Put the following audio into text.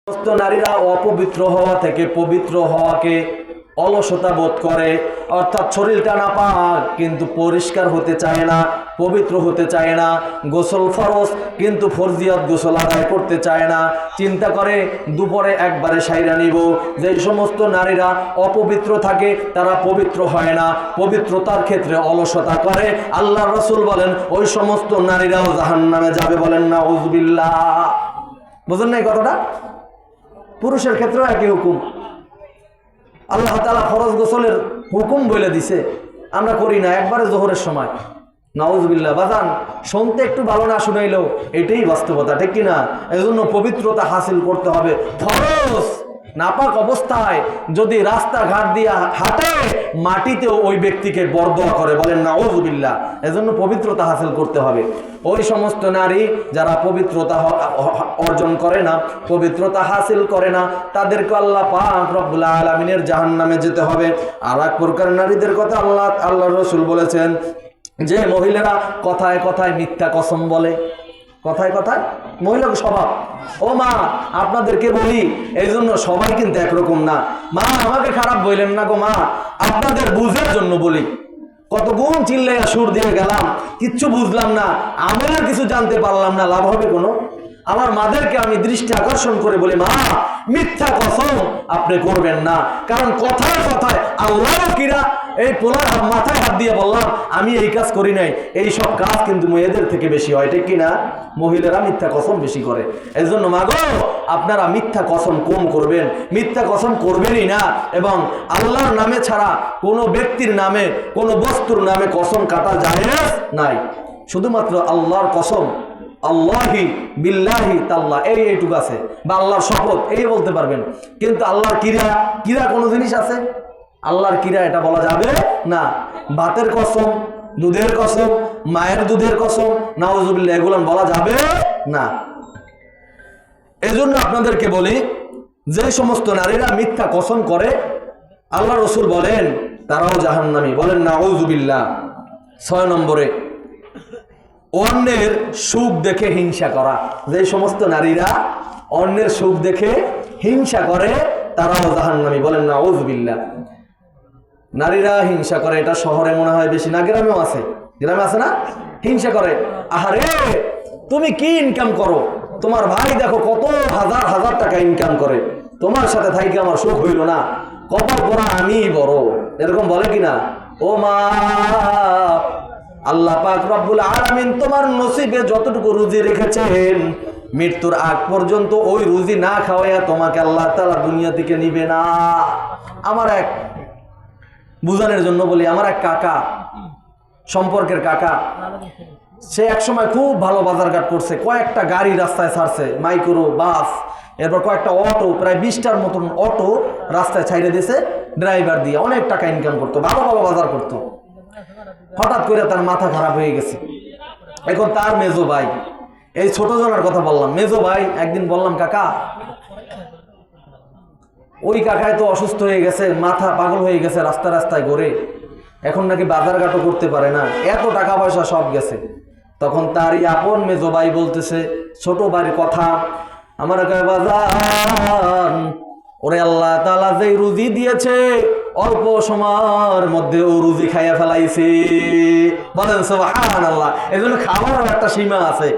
সমস্ত নারীরা অপবিত্র হওয়া থেকে পবিত্র হওয়াকে অলসতা বোধ করে, অর্থাৎ শরীরটা নাপাক কিন্তু পরিষ্কার হতে চায় না, পবিত্র হতে চায় না। গোসল ফরজ কিন্তু ফরজিয়াত গোসল আদায় করতে চায় না, চিন্তা করে দুপুরে একবারে সাইরা নিব। যে সমস্ত নারীরা অপবিত্র থাকে তারা পবিত্র হয় না, পবিত্রতার ক্ষেত্রে অলসতা করে, আল্লাহ রাসূল বলেন ওই সমস্ত নারীরাও জাহান্নামে যাবে। বলেন নাউযুবিল্লাহ। বুঝেন নাই কথাটা? পুরুষের ক্ষেত্রেও একই হুকুম। আল্লাহ তাআলা ফরজ গোসলের হুকুম বলে দিছে, আমরা করি না একবারে জোহরের সময়। নাউযুবিল্লাহ। বাজান শুনতে একটু ভালো না শুনাইলেও এটাই বাস্তবতা, ঠিক কিনা? এই জন্য পবিত্রতা হাসিল করতে হবে। ফরজ নাপাক অবস্থায় যদি রাস্তাঘাট দিয়ে হাঁটে, মাটিতেও ওই ব্যক্তিকে বরদোয়া করে। বলেন নাউযুবিল্লাহ। এজন্য পবিত্রতা হাসিল করতে হবে। ওই সমস্ত নারী যারা পবিত্রতা অর্জন করে না, পবিত্রতা হাসিল করে না, তাদেরকে আল্লাহ পাক রব্বুল আলামিনের জাহান্নামে যেতে হবে। আর এক প্রকার নারীদের কথা আল্লাহ রাসূল বলেছেন যে মহিলারা কথায় কথায় মিথ্যা কসম বলে। কথায় কথায় মহিলার স্বভাব। ও মা, আপনাদেরকে বলি, এই জন্য সবাই কিন্তু একরকম না। মা আমাকে খারাপ বললেন না গো মা, আপনাদের বুঝার জন্য বলি। কত গুণ চিল্লাইয়া সুর দিয়ে গেলাম, কিচ্ছু বুঝলাম না, আমিও কিছু জানতে পারলাম না, লাভ হবে কোনো? আমার মাদেরকে আমি দৃষ্টি আকর্ষণ করে বলি, মা মিথ্যা কসম আপনি করবেন না, কারণ কথায় কথায় আল্লাহ কিরা এই পোলার মাথায় হাত দিয়ে বললাম আমি এই কাজ করি নাই, এই সব কাজ কিন্তু মেয়েদের থেকে বেশি হয়, ঠিক কিনা? মহিলারা মিথ্যা কসম বেশি করে। এই জন্য মাগো আপনারা মিথ্যা কসম কম করবেন, মিথ্যা কসম করবেনই না। এবং আল্লাহর নামে ছাড়া কোনো ব্যক্তির নামে, কোনো বস্তুর নামে কসম কাটা জায়েজ নাই। শুধুমাত্র আল্লাহর কসম, আল্লাহি বিল্লাহি তাল্লাহ, এইটুকু আছে, বা আল্লাহর শপথ এই বলতে পারবেন। কিন্তু আল্লাহর কিরা কোনো জিনিস আছে? আল্লাহর কিরা এটা বলা যাবে না। ভাতের কসম, দুধের কসম, মায়ের দুধের কসম, নাউযুবিল্লাহ, এগুলো বলা যাবে না। এজন্য আপনাদেরকে বলি, যে সমস্ত নারীরা মিথ্যা কসম করে আল্লাহ রাসূল বলেন তারাও জাহান্নামী। বলেন নাউযুবিল্লাহ। 6 নম্বরে অন্যের সুখ দেখে হিংসা করা। যে সমস্ত নারীরা অন্যের সুখ দেখে হিংসা করে তারাও জাহান্নামী। বলেন নাউযুবিল্লাহ। নারীরা হিংসা করে, এটা শহরে মনে হয় বেশি না, গ্রামেও আছে। গ্রামে আছে না? হিংসা করে, আহারে তুমি কি ইনকাম করো, তোমার ভাই দেখো কত হাজার হাজার টাকা ইনকাম করে, তোমার সাথে থাকি আমার সুখ হইল না, কপাল পোড়া আমি বড়, এরকম বলে কিনা? ও মা, আল্লাহ পাক রব্বুল আলামিন তোমার নসিবে যতটুকু রুজি রেখেছেন, মৃত্যুর আগ পর্যন্ত ওই রুজি না খাওয়াইয়া তোমাকে আল্লাহ তাআলা দুনিয়া থেকে নিবে না। আমার এক বুঝানোর জন্য বলি, আমার এক কাকা, সম্পর্কের কাকা, সে এক সময় খুব ভালো বাজারঘাট করছে, কয়েকটা গাড়ি রাস্তায় ছাড়ছে, মাইক্রো বাস, এরপর কয়েকটা অটো, প্রায় 20টার মতন অটো রাস্তায় ছাইড়ে দিয়েছে ড্রাইভার দিয়ে, অনেক টাকা ইনকাম করতো, ভালো ভালো বাজার করতো। হঠাৎ করে তার মাথা খারাপ হয়ে গেছে। এখন তার মেজো ভাই, এই ছোট জনের কথা বললাম, মেজো ভাই একদিন বললাম কাকা, ওই কাকায় তো অসুস্থ হয়ে গেছে, মাথা পাগল হয়ে গেছে, রাস্তায় রাস্তায় ঘোরে, এখন নাকি বাজারঘাটও করতে পারে না, এত টাকা পয়সা সব গেছে। তখন তার আপন মেজো ভাই বলতেছে ছোট ভাইয়ের কথা, আমার কয় বাজান, ওরে আল্লাহ তাআলা যে রুজি দিয়েছে অল্প সময়ের মধ্যে ও রুজি খাইয়া ফেলাইছে। বলেন সুবহানাল্লাহ। এজন্য খাবারের একটা সীমা আছে।